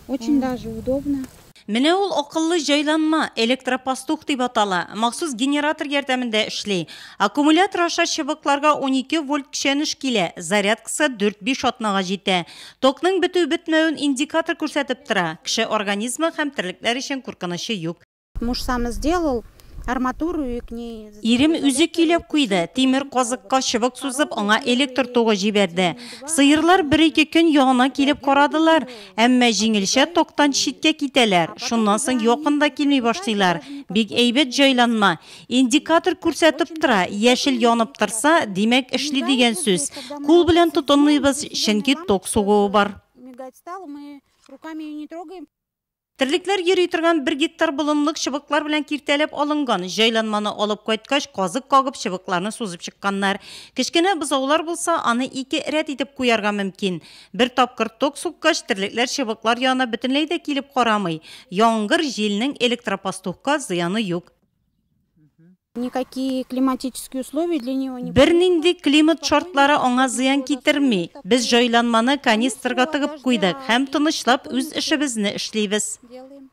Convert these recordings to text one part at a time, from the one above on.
Очень даже удобно. Менә ул акыллы җайланма электропастух дип атала. Махсус генератор ярдәмендә эшли. Аккумулятор аша чыбыкларга 12 вольт көчәнеш килә. Зарядкасы 4-5 атнага җитә. Токның бетү-бетмәвен индикатор күрсәтеп тора. Кеше организмы һәм терлекләр өчен куркынычлы юк. Муж сам сделал арматуру и к ней... Ирем үзе көйләп куйды. Тимер казыкка чыбык сузып, аңа электр тогы җибәрде. Сыерлар 1-2 көн янына килеп карадылар, әмма җиңелчә токтан читкә китәләр. Шуннан соң якында килми башлыйлар. Бик әйбәт җайланма. Индикатор күрсәтеп тора. Яшел янып торса, димәк эшли дигән сүз. Кул белән тотынмыйбыз, чөнки ток сугуы бар. Мигать стало, мы руками ее не трогаем. Терлекләр йөри торган 1 гектар болынлык чыбыклар белән киртәләп алынган. Җайланманы алып кайткач, казык кагып чыбыкларны сузып чыкканнар. Кечкенә бозаулар булса, аны 2 рәт итеп куярга мөмкин. Бер тапкыр ток суккач, терлекләр чыбыклар янына бөтенләй дә килеп карамый. Яңгыр, җилнең электропастухка зыяны юк. Никакие климатические условия для него не... Бернинди климат шартлары аңа зыян китерми. Без җайланманы канистрга тыгып куйдык һәм тынычлап үз эшебезне эшлибез. делаем.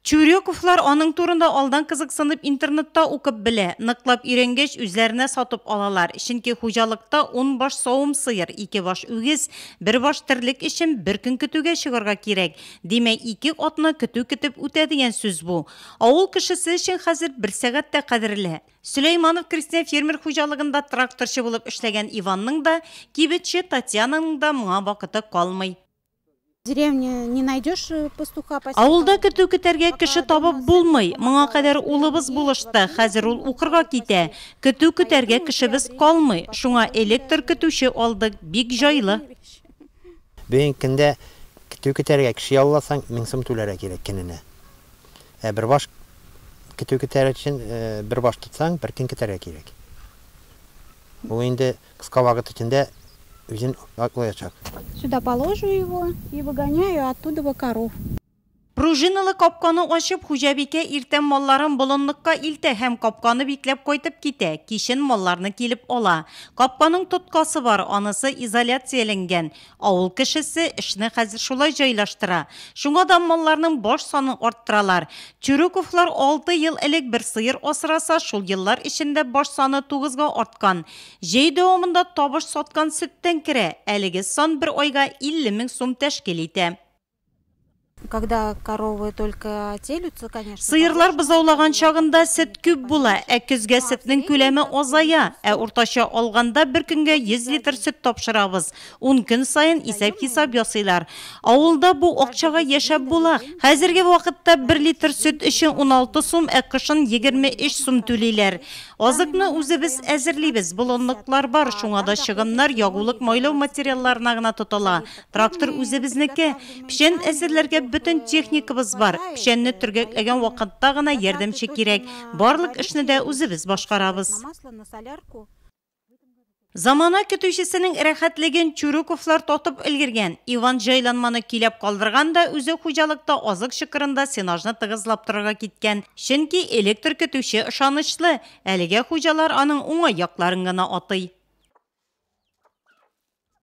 Чүрёковлар аның турында алдан кызыксынып интернетта укып белә. Ныклап өйрәнгәч үзләренә сатып алалар. Чөнки хуҗалыкта 10 баш савым сыер, 2 баш үгез, 1 баш терлек өчен 1 көн көтүгә чыгарга кирәк. Димәк, 2 атны көтү көтеп үтә дигән сүз бу. Авыл кешесе өчен хәзер 1 сәгать тә кадерле. Сөләйманов крестьян фермер хуҗалыгында тракторчы булып эшләгән Иванның да, кибетче Татьянаның да моңа вакыты калмый. В деревне не найдешь пастуха. Авылда көтү көтәргә кеше табып булмый. Моңа кадәр улыбыз булышты. Хәзер ул укырга китә. Көтү көтәргә кешебез калмый. Шуңа электр көтүче алдык. Бик җайлы. Бөген көндә көтү көтәргә кеше ялласаң 1000 сум түләргә кирәк көненә. Бер баш көтү көтәр өчен 1 баш тотсаң 1 көн көтәргә кирәк. Бу инде кыска вакыт içinde үзен аклаячак. Сюда положу его и выгоняю оттуда коров. Пружиналы капканы ачып, хуҗабикә иртән малларын болынлыкка илтә һәм капканы бикләп кайтып китә. Кичен малларны килеп ала. Капканың тоткасы бар, анысы изоляцияләнгән. Авыл кешесе эшне хәзер шулай җайлаштыра. Шуңа да малларның баш санын арттыралар. Чүрүковлар 6 ел элек бер сыер асраса, шул еллар эчендә баш саны 9-га арткан. Җәй дәвамында табыш саткан сөттән керә. Әлеге сан бер айга 50 000 сум тәшкил итә. Когда коровы только телются, конечно... Сыерлар бызаулаган чагында сөт күп була, көзгә сөтнең күләме азая, уртача алганда бер көнгә 100 литр сөт тапшырабыз. 10 көн сайын исәп-хисап ясыйлар. Авылда бу акчага яшәп була. Хәзерге вакытта 1 литр сөт өчен 16 сум, кышын 23 сум түлиләр. Азыкны үзебез әзерлибез. Болынлыклар бар, шуңа да чыгымнар ягулык майлау материалларына гына тотыла. Трактор үзебезнеке. Пишән әзерләргә бүтән техникабыз бар. Пишәнне төргәкләгән вакытта гына ярдәмче кирәк. Барлык эшне дә үзебез башкарабыз. Замана көтүчесенең рәхәтлеген Чүрүковлар тотып өлгергән. Иван җайланманы килеп калдырган да үзе хуҗалыкта азык чыкырында сенажны тыгызлап торырга киткән. Чөнки электр көтүче ышанычлы. Әлегә хуҗалар аның уңай якларын гына атый.